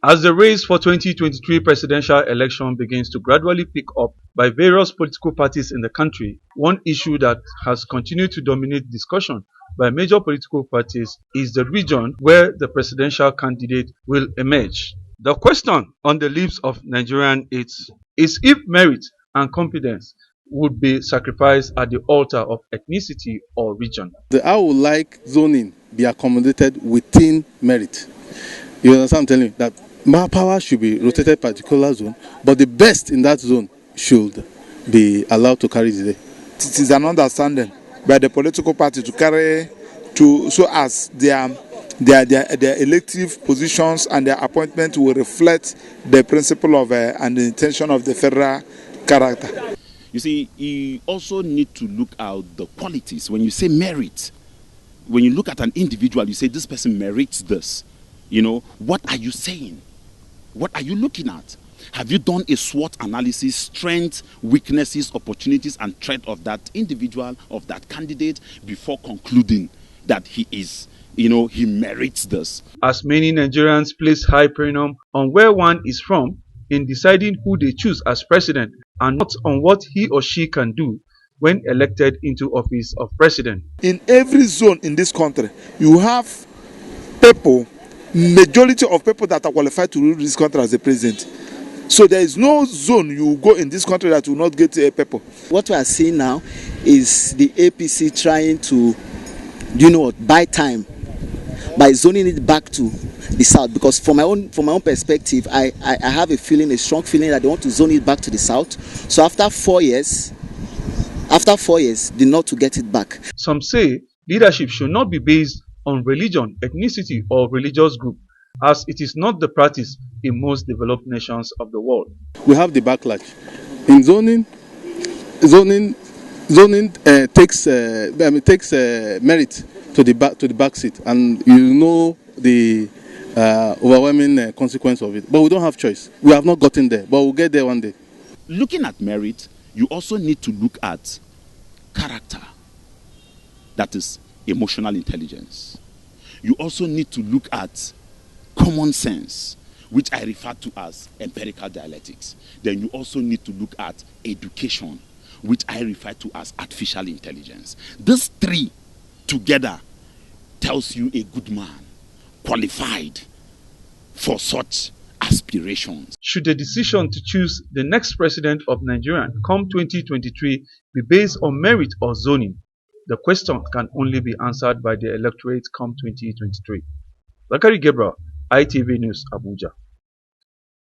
As the race for 2023 presidential election begins to gradually pick up by various political parties in the country, one issue that has continued to dominate discussion by major political parties is the region where the presidential candidate will emerge. The question on the lips of Nigerians is if merit and competence would be sacrificed at the altar of ethnicity or region. I would like zoning be accommodated within merit. You understand what I'm telling you? That more power should be rotated particular zone, but the best in that zone should be allowed to carry the day. It is an understanding by the political party to carry so as their elective positions and their appointment will reflect the principle of and the intention of the federal character. You see, you also need to look at the qualities. When you say merit, when you look at an individual, you say this person merits this. You know, what are you saying? What are you looking at? Have you done a SWOT analysis, strengths, weaknesses, opportunities, and threat of that individual, of that candidate, before concluding that he is, he merits this? As many Nigerians place high premium on where one is from in deciding who they choose as president and not on what he or she can do when elected into office of president. In every zone in this country, you have people, majority of people that are qualified to rule this country as the president. So there is no zone you go in this country that will not get people. What we are seeing now is the APC trying to, buy time by zoning it back to the south. Because from my own perspective, I have a strong feeling that they want to zone it back to the south. So after 4 years, they not to get it back. Some say leadership should not be based on religion, ethnicity, or religious group, as it is not the practice in most developed nations of the world. We have the backlash. In zoning takes merit to the back seat, and the overwhelming consequence of it. But we don't have choice. We have not gotten there, but we'll get there one day. Looking at merit, you also need to look at character. That is emotional intelligence. You also need to look at common sense, which I refer to as empirical dialectics. Then you also need to look at education, which I refer to as artificial intelligence. These three together tells you a good man, qualified for such aspirations. Should the decision to choose the next president of Nigeria come 2023 be based on merit or zoning? The question can only be answered by the electorate come 2023. Bakari Gabriel, ITV News, Abuja.